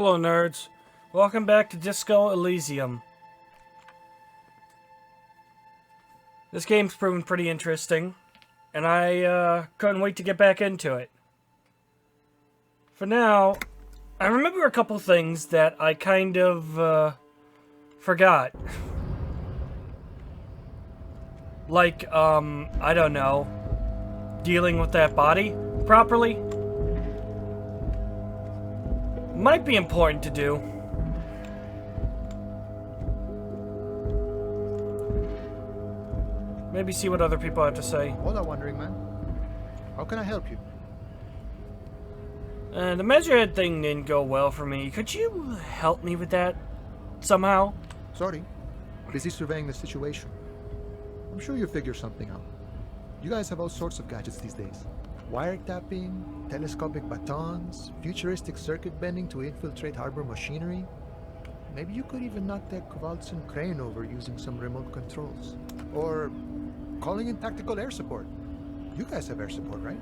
Hello, nerds. Welcome back to Disco Elysium. This game's proven pretty interesting, and I couldn't wait to get back into it. For now, I remember a couple things that I kind of forgot. Like, I don't know, dealing with that body properly. Might be important to do. Maybe see what other people have to say. Hola, wandering man. How can I help you? The measurehead thing didn't go well for me. Could you help me with that somehow? Sorry. Busy surveying the situation. I'm sure you'll figure something out. You guys have all sorts of gadgets these days. Wiretapping, telescopic batons, futuristic circuit bending to infiltrate harbor machinery. Maybe you could even knock that Kowalczyk crane over using some remote controls. Or calling in tactical air support. You guys have air support, right?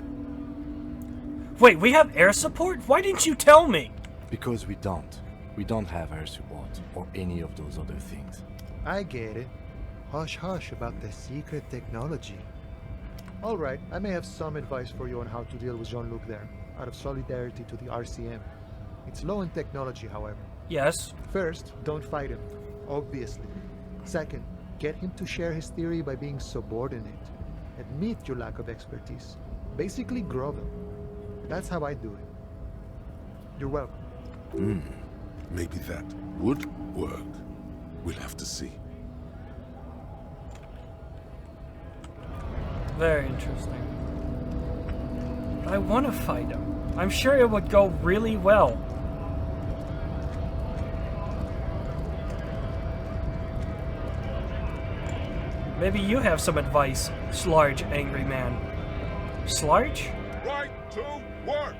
Wait, we have air support? Why didn't you tell me? Because we don't. We don't have air support or any of those other things. I get it. Hush hush about the secret technology. Alright, I may have some advice for you on how to deal with Jean-Luc there, out of solidarity to the RCM. It's low in technology, however. Yes. First, don't fight him, obviously. Second, get him to share his theory by being subordinate. Admit your lack of expertise. Basically grovel. That's how I do it. You're welcome. Maybe that would work. We'll have to see. Very interesting. I want to fight him. I'm sure it would go really well. Maybe you have some advice, Slarge Angry Man. Slarge? Right to work!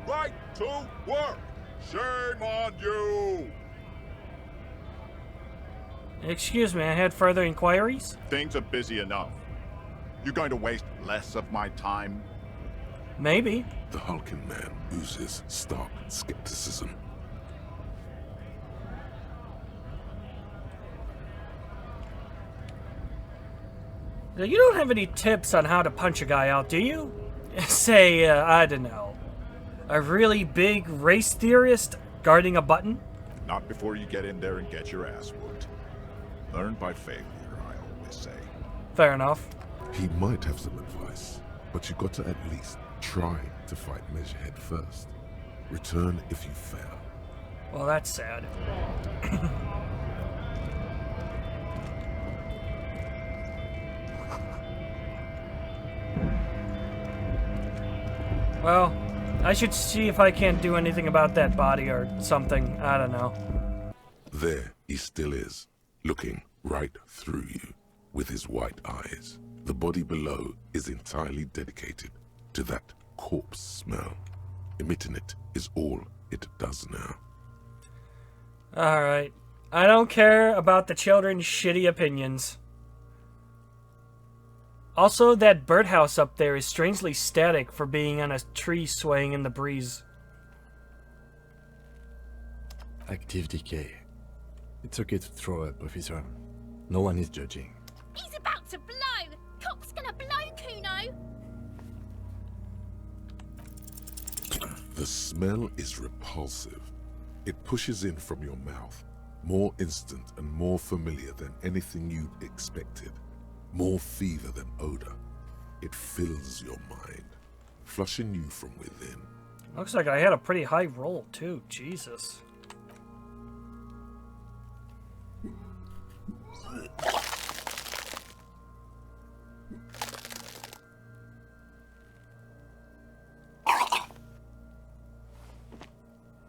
Right to work! Shame on you! Excuse me, I had further inquiries? Things are busy enough. You going to waste less of my time? Maybe. The hulking man oozes stark skepticism. Now, you don't have any tips on how to punch a guy out, do you? Say, I don't know, a really big race theorist guarding a button? Not before you get in there and get your ass whooped. Learn by failure, I always say. Fair enough. He might have some advice, but you got to at least try to fight Measurehead first. Return if you fail. Well, that's sad. Well, I should see if I can't do anything about that body or something. I don't know. There he still is, looking right through you with his white eyes. The body below is entirely dedicated to that corpse smell. Emitting it is all it does now. Alright. I don't care about the children's shitty opinions. Also, that birdhouse up there is strangely static for being on a tree swaying in the breeze. Active decay. It's okay to throw up, officer. No one is judging. He's about to blow! Cock's gonna blow, Kuno! The smell is repulsive. It pushes in from your mouth, more instant and more familiar than anything you'd expected. More fever than odor. It fills your mind, flushing you from within. Looks like I had a pretty high roll, too. Jesus.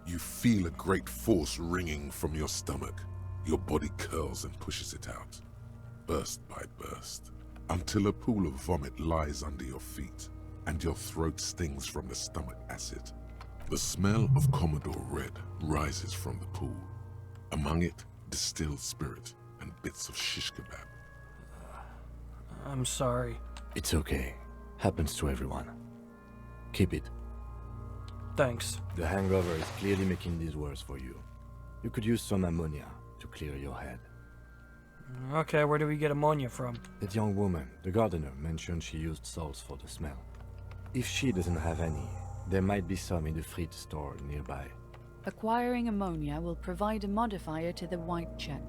You feel a great force ringing from your stomach. Your body curls and pushes it out, burst by burst, until a pool of vomit lies under your feet, and your throat stings from the stomach acid. The smell of Commodore Red rises from the pool. Among it, distilled spirit and bits of shish kebab. I'm sorry. It's okay. Happens to everyone. Keep it. Thanks. The hangover is clearly making this worse for you. You could use some ammonia to clear your head. Okay, where do we get ammonia from? That young woman, the gardener, mentioned she used salts for the smell. If she doesn't have any, there might be some in the fridge store nearby. Acquiring ammonia will provide a modifier to the white check.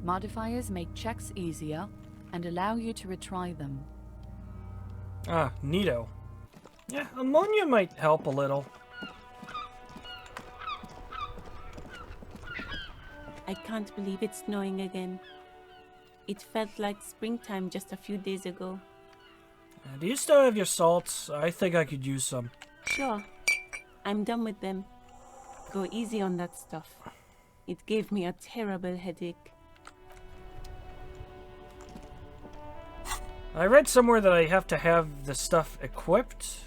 Modifiers make checks easier and allow you to retry them. Ah, neato. Yeah, ammonia might help a little. I can't believe it's snowing again. It felt like springtime just a few days ago. Do you still have your salts? I think I could use some. Sure, I'm done with them. Go easy on that stuff. It gave me a terrible headache. I read somewhere that I have to have the stuff equipped.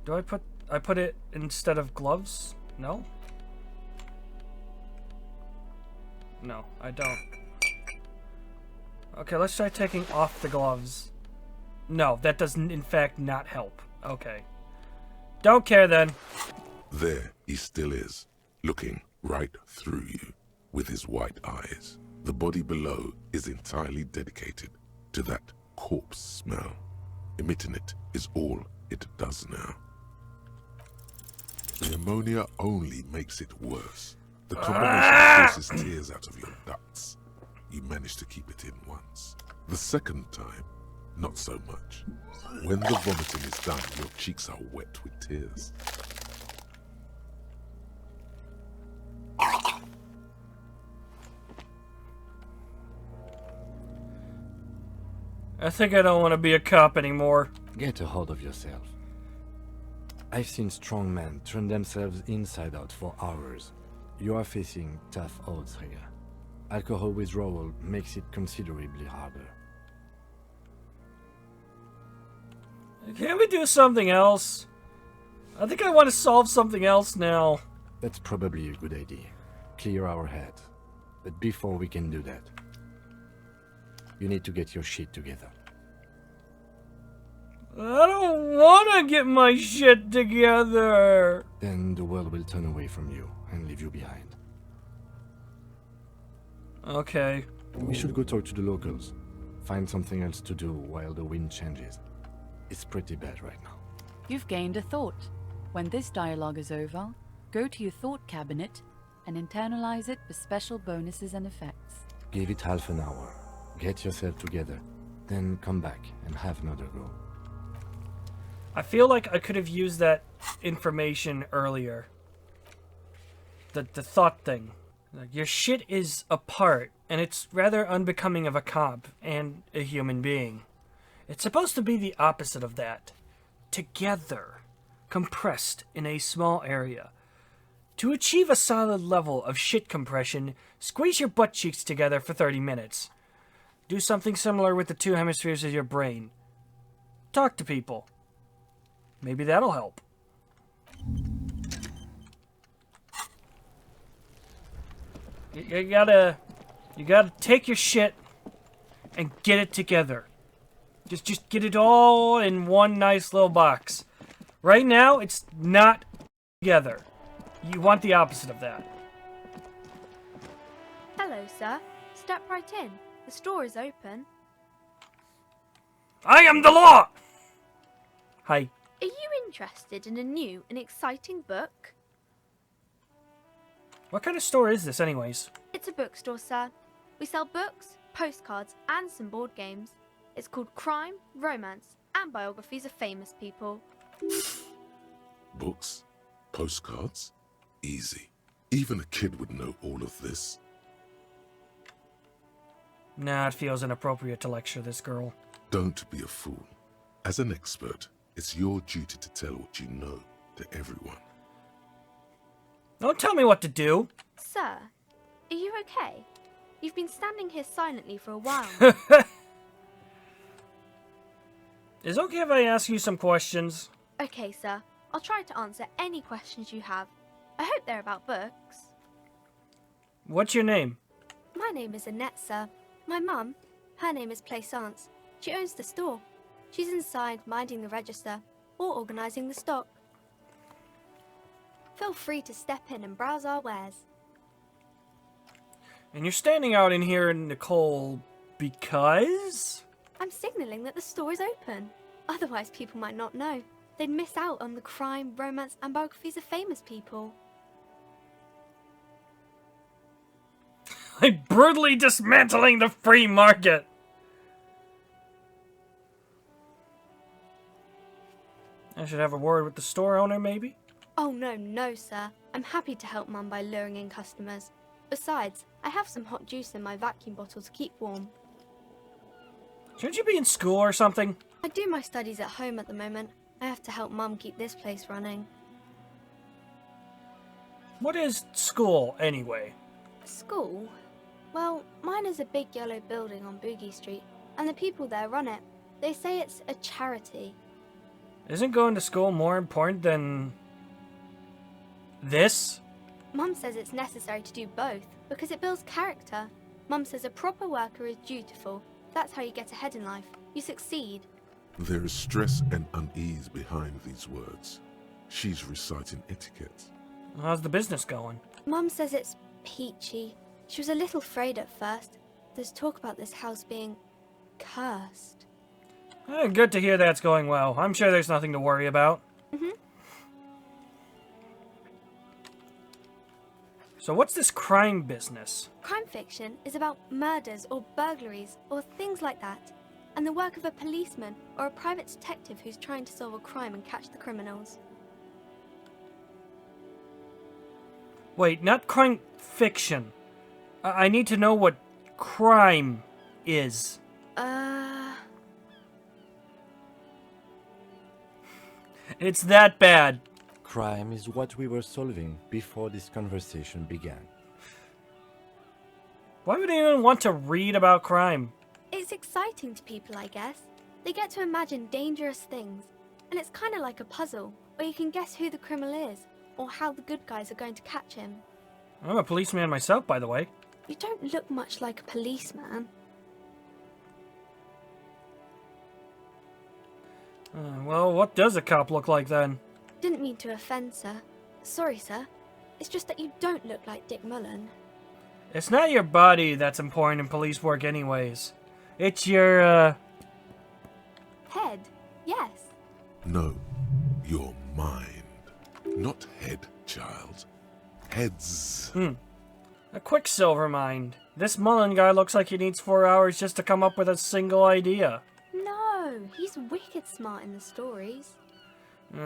Do I put it instead of gloves? No? No, I don't. Okay, let's try taking off the gloves. No, that does in fact not help. Okay. Don't care then. There he still is, looking right through you with his white eyes. The body below is entirely dedicated to that corpse smell. Emitting it is all it does now. The ammonia only makes it worse. The combination forces tears out of your ducts. You manage to keep it in once. The second time, not so much. When the vomiting is done, your cheeks are wet with tears. I think I don't want to be a cop anymore. Get a hold of yourself. I've seen strong men turn themselves inside out for hours. You are facing tough odds here. Alcohol withdrawal makes it considerably harder. Can't we do something else? I think I want to solve something else now. That's probably a good idea. Clear our head. But before we can do that, you need to get your shit together. I don't want to get my shit together. Then the world will turn away from you and leave you behind. Okay. We should go talk to the locals. Find something else to do while the wind changes. It's pretty bad right now. You've gained a thought. When this dialogue is over, go to your thought cabinet and internalize it for special bonuses and effects. Give it half an hour. Get yourself together. Then come back and have another go. I feel like I could have used that information earlier. The thought thing. Like, your shit is apart, and it's rather unbecoming of a cop and a human being. It's supposed to be the opposite of that. Together. Compressed in a small area. To achieve a solid level of shit compression, squeeze your butt cheeks together for 30 minutes. Do something similar with the two hemispheres of your brain. Talk to people. Maybe that'll help. You gotta take your shit and get it together. Just get it all in one nice little box. Right now, it's not together. You want the opposite of that. Hello, sir. Step right in. The store is open. I am the law! Hi. Are you interested in a new and exciting book? What kind of store is this, anyways? It's a bookstore, sir. We sell books, postcards, and some board games. It's called Crime, Romance, and Biographies of Famous People. Books? Postcards? Easy. Even a kid would know all of this. Nah, it feels inappropriate to lecture this girl. Don't be a fool. As an expert, it's your duty to tell what you know to everyone. Don't tell me what to do. Sir, are you okay? You've been standing here silently for a while. Is it okay if I ask you some questions? Okay, sir. I'll try to answer any questions you have. I hope they're about books. What's your name? My name is Annette, sir. My mum, her name is Plaisance. She owns the store. She's inside minding the register or organising the stock. Feel free to step in and browse our wares. And you're standing out in here in the cold because? I'm signalling that the store is open. Otherwise, people might not know. They'd miss out on the crime, romance, and biographies of famous people. Like brutally dismantling the free market. I should have a word with the store owner, maybe? Oh, no, sir. I'm happy to help Mum by luring in customers. Besides, I have some hot juice in my vacuum bottle to keep warm. Shouldn't you be in school or something? I do my studies at home at the moment. I have to help Mum keep this place running. What is school, anyway? School? Well, mine is a big yellow building on Boogie Street, and the people there run it. They say it's a charity. Isn't going to school more important than this? Mum says it's necessary to do both, because it builds character. Mum says a proper worker is dutiful. That's how you get ahead in life. You succeed. There is stress and unease behind these words. She's reciting etiquette. How's the business going? Mum says it's peachy. She was a little afraid at first. There's talk about this house being cursed. Good to hear that's going well. I'm sure there's nothing to worry about. So what's this crime business? Crime fiction is about murders or burglaries or things like that, and the work of a policeman or a private detective who's trying to solve a crime and catch the criminals. Wait, not crime fiction. I need to know what crime is. It's that bad. Crime is what we were solving before this conversation began. Why would anyone want to read about crime? It's exciting to people, I guess. They get to imagine dangerous things, and it's kind of like a puzzle, where you can guess who the criminal is, or how the good guys are going to catch him. I'm a policeman myself, by the way. You don't look much like a policeman. Well, what does a cop look like then? Didn't mean to offend, sir. Sorry, sir. It's just that you don't look like Dick Mullen. It's not your body that's important in police work anyways. It's your, Head, yes. No, your mind. Not head, child. Heads. A Quicksilver mind. This Mullen guy looks like he needs 4 hours just to come up with a single idea. No, he's wicked smart in the stories.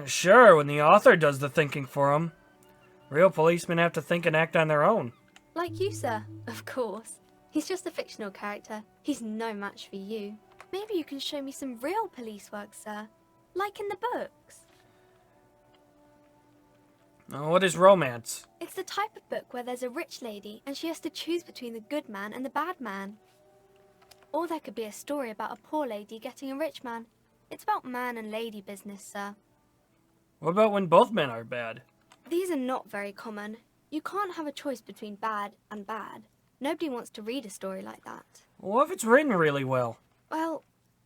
Sure, when the author does the thinking for him. Real policemen have to think and act on their own. Like you, sir, of course. He's just a fictional character. He's no match for you. Maybe you can show me some real police work, sir. Like in the books. What is romance? It's the type of book where there's a rich lady and she has to choose between the good man and the bad man. Or there could be a story about a poor lady getting a rich man. It's about man and lady business, sir. What about when both men are bad? These are not very common. You can't have a choice between bad and bad. Nobody wants to read a story like that. What if it's written really well? Well,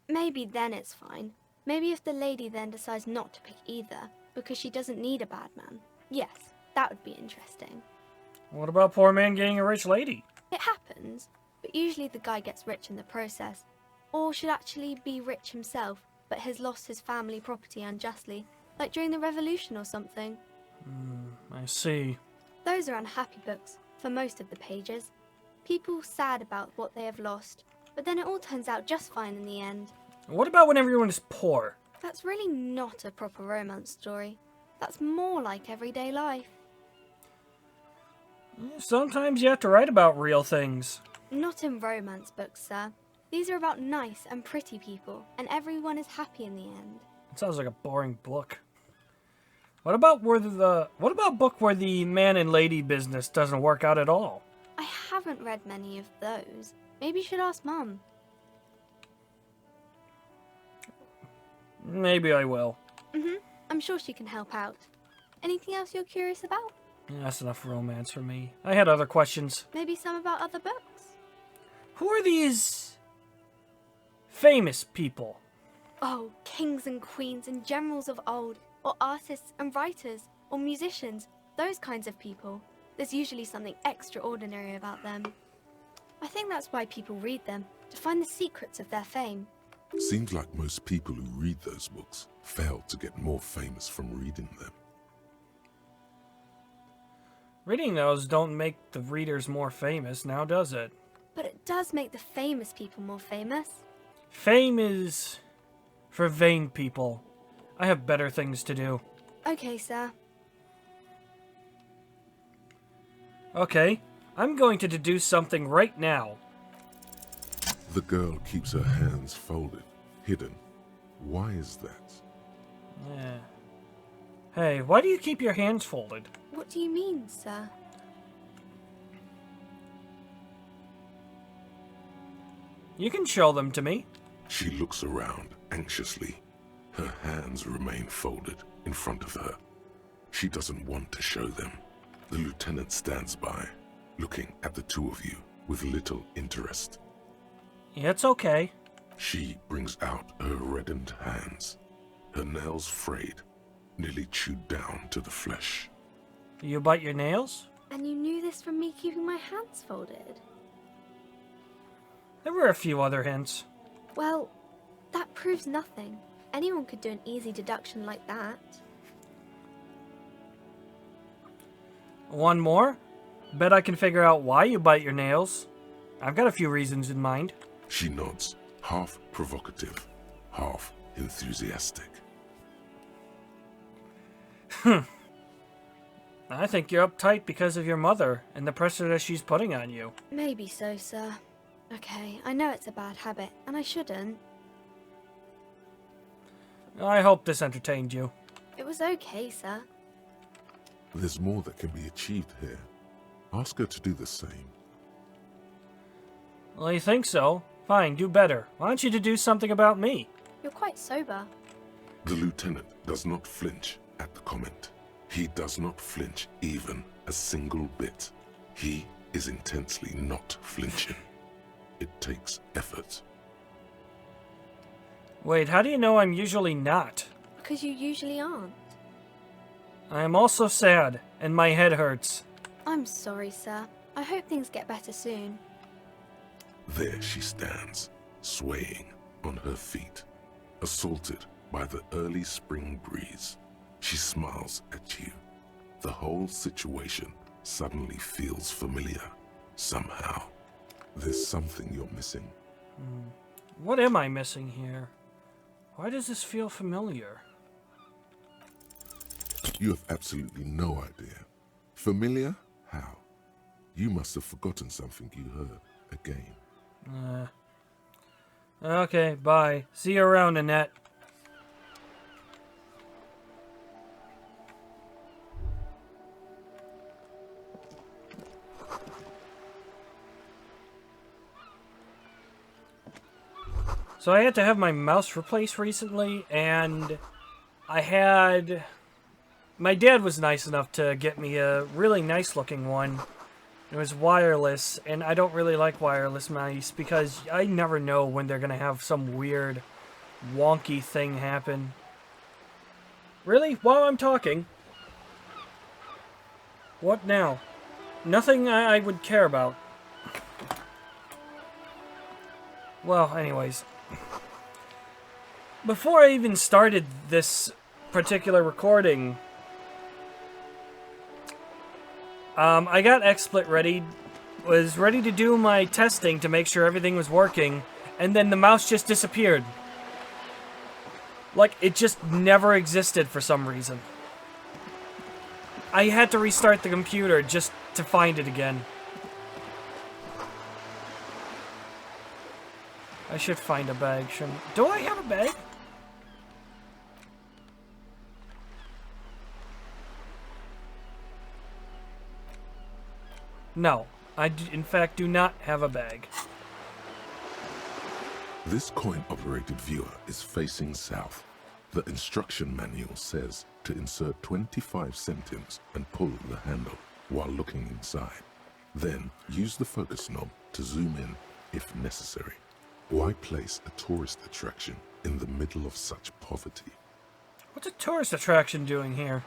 maybe then it's fine. Maybe if the lady then decides not to pick either, because she doesn't need a bad man. Yes, that would be interesting. What about poor man getting a rich lady? It happens, but usually the guy gets rich in the process. Or should actually be rich himself, but has lost his family property unjustly, like during the revolution or something. I see. Those are unhappy books, for most of the pages. People sad about what they have lost, but then it all turns out just fine in the end. What about when everyone is poor? That's really not a proper romance story. That's more like everyday life. Sometimes you have to write about real things. Not in romance books, sir. These are about nice and pretty people, and everyone is happy in the end. It sounds like a boring book. What about a book where the man and lady business doesn't work out at all? I haven't read many of those. Maybe you should ask Mum. Maybe I will. I'm sure she can help out. Anything else you're curious about? That's enough romance for me. I had other questions. Maybe some about other books? Who are these famous people. Oh, kings and queens and generals of old, or artists and writers, or musicians, those kinds of people. There's usually something extraordinary about them. I think that's why people read them, to find the secrets of their fame. Seems like most people who read those books fail to get more famous from reading them. Reading those don't make the readers more famous, now does it? But it does make the famous people more famous. Fame is for vain people. I have better things to do. Okay, sir. Okay, I'm going to deduce something right now. The girl keeps her hands folded, hidden. Why is that? Yeah. Hey, why do you keep your hands folded? What do you mean, sir? You can show them to me. She looks around anxiously. Her hands remain folded in front of her. She doesn't want to show them. The lieutenant stands by, looking at the two of you with little interest. It's okay. She brings out her reddened hands, her nails frayed, nearly chewed down to the flesh. You bite your nails? And you knew this from me keeping my hands folded? There were a few other hints. Well, that proves nothing. Anyone could do an easy deduction like that. One more? Bet I can figure out why you bite your nails. I've got a few reasons in mind. She nods, half provocative, half enthusiastic. I think you're uptight because of your mother and the pressure that she's putting on you. Maybe so, sir. Okay, I know it's a bad habit, and I shouldn't. I hope this entertained you. It was okay, sir. There's more that can be achieved here. Ask her to do the same. Well, you think so? Fine, do better. Why don't you do something about me? You're quite sober. The lieutenant does not flinch at the comment. He does not flinch even a single bit. He is intensely not flinching. It takes effort. Wait, how do you know I'm usually not? Because you usually aren't. I am also sad, and my head hurts. I'm sorry, sir. I hope things get better soon. There she stands, swaying on her feet, assaulted by the early spring breeze. She smiles at you. The whole situation suddenly feels familiar, somehow. There's something you're missing. What am I missing here? Why does this feel familiar? You have absolutely no idea. Familiar? How? You must have forgotten something you heard again. Okay, bye. See you around, Annette. So I had to have my mouse replaced recently, and my dad was nice enough to get me a really nice looking one. It was wireless, and I don't really like wireless mice because I never know when they're gonna have some weird, wonky thing happen. Really? While I'm talking? What now? Nothing I would care about. Well, anyways. Before I even started this particular recording, I got XSplit ready, was ready to do my testing to make sure everything was working, and then the mouse just disappeared. Like, it just never existed for some reason. I had to restart the computer just to find it again. I should find a bag, shouldn't I? Do I have a bag? No, I in fact do not have a bag. This coin-operated viewer is facing south. The instruction manual says to insert 25 centimes and pull the handle while looking inside. Then use the focus knob to zoom in if necessary. Why place a tourist attraction in the middle of such poverty? What's a tourist attraction doing here?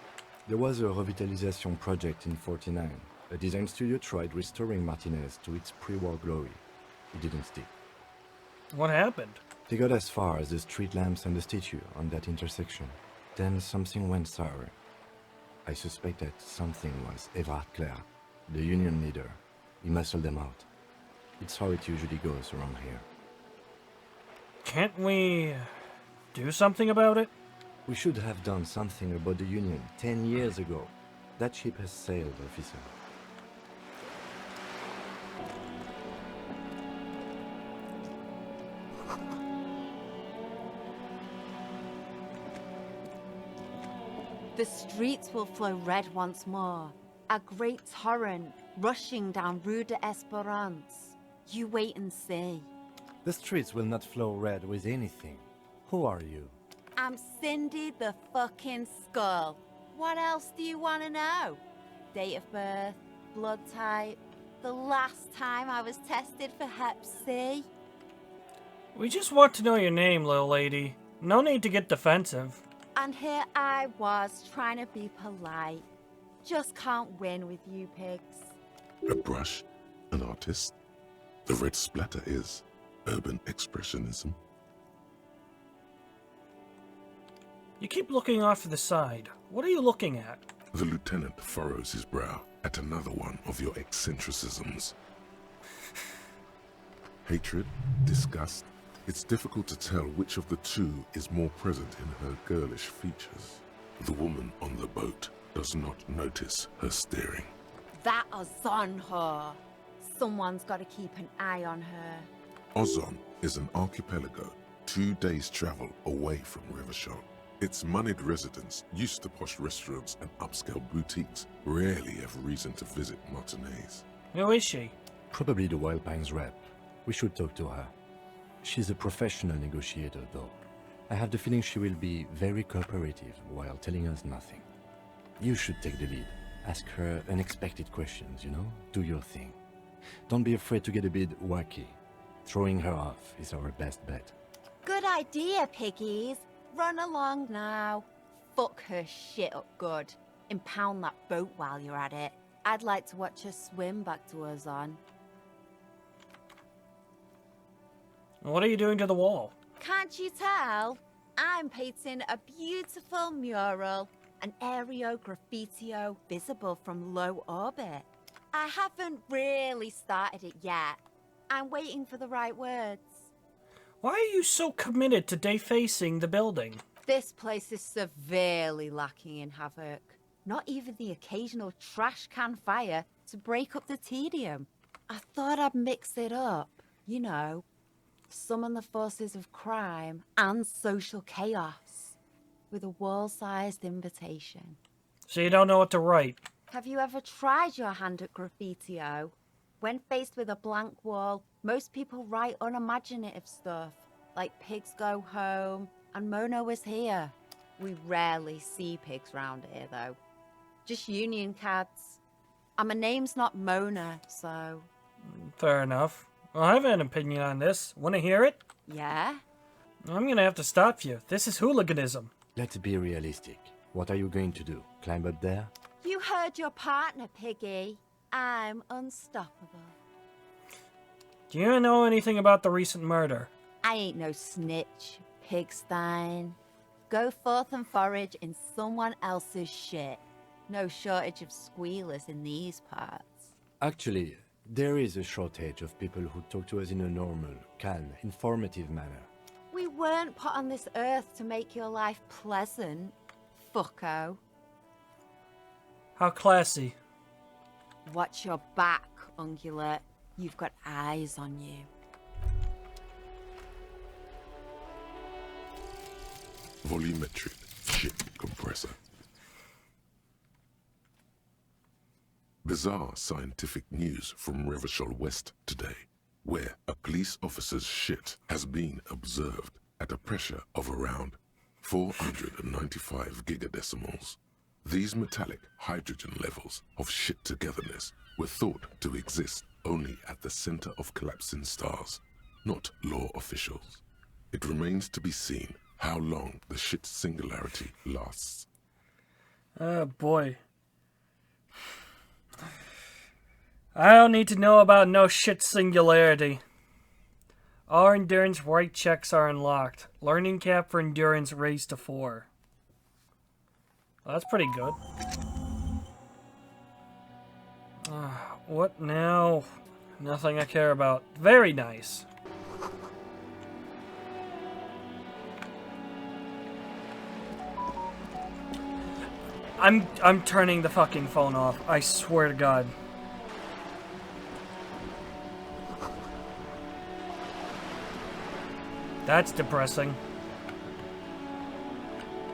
There was a revitalization project in 49. A design studio tried restoring Martinez to its pre-war glory. It didn't stick. What happened? They got as far as the street lamps and the statue on that intersection. Then something went sour. I suspect that something was Everard Clare, the union leader. He muscled them out. It's how it usually goes around here. Can't we do something about it? We should have done something about the union 10 years ago. That ship has sailed, officer. The streets will flow red once more. A great torrent rushing down Rue de Esperance. You wait and see. The streets will not flow red with anything. Who are you? I'm Cindy the fucking Skull. What else do you want to know? Date of birth, blood type, the last time I was tested for Hep C. We just want to know your name, little lady. No need to get defensive. And here I was trying to be polite. Just can't win with you pigs. A brush? An artist? The red splatter is urban expressionism. You keep looking off to the side. What are you looking at? The lieutenant furrows his brow at another one of your eccentricisms. Hatred? Disgust? It's difficult to tell which of the two is more present in her girlish features. The woman on the boat does not notice her staring. That Ozon her. Someone's got to keep an eye on her. Ozon is an archipelago 2 days' travel away from Rivershore. Its moneyed residents, used to posh restaurants and upscale boutiques, rarely have reason to visit Martinez. Who is she? Probably the Wild Pines rep. We should talk to her. She's a professional negotiator, though. I have the feeling she will be very cooperative while telling us nothing. You should take the lead. Ask her unexpected questions, you know? Do your thing. Don't be afraid to get a bit wacky. Throwing her off is our best bet. Good idea, piggies. Run along now. Fuck her shit up good. Impound that boat while you're at it. I'd like to watch her swim back to Ozon. What are you doing to the wall? Can't you tell? I'm painting a beautiful mural, an aereo graffitio visible from low orbit. I haven't really started it yet. I'm waiting for the right words. Why are you so committed to defacing the building? This place is severely lacking in havoc. Not even the occasional trash can fire to break up the tedium. I thought I'd mix it up, you know. Summon the forces of crime and social chaos with a wall-sized invitation. So you don't know what to write? Have you ever tried your hand at graffitio? When faced with a blank wall, most people write unimaginative stuff, like pigs go home and Mona was here. We rarely see pigs round here, though. Just union cads. And my name's not Mona, so... Fair enough. Well, I have an opinion on this. Want to hear it? Yeah? I'm gonna have to stop you. This is hooliganism. Let's be realistic. What are you going to do? Climb up there? You heard your partner, Piggy. I'm unstoppable. Do you know anything about the recent murder? I ain't no snitch, Pigstein. Go forth and forage in someone else's shit. No shortage of squealers in these parts. Actually, there is a shortage of people who talk to us in a normal, calm, informative manner. We weren't put on this earth to make your life pleasant, fucko. How classy. Watch your back, ungulate. You've got eyes on you. Volumetric ship compressor. Bizarre scientific news from Revachol West today, where a police officer's shit has been observed at a pressure of around 495 gigadecimals. These metallic hydrogen levels of shit-togetherness were thought to exist only at the center of collapsing stars. not law officials. It remains to be seen how long the shit's singularity lasts. Oh boy. I don't need to know about no shit singularity. All endurance right checks are unlocked. Learning cap for endurance raised to 4. Well, that's pretty good. What now? Nothing I care about. Very nice. I'm turning the fucking phone off. I swear to God. That's depressing.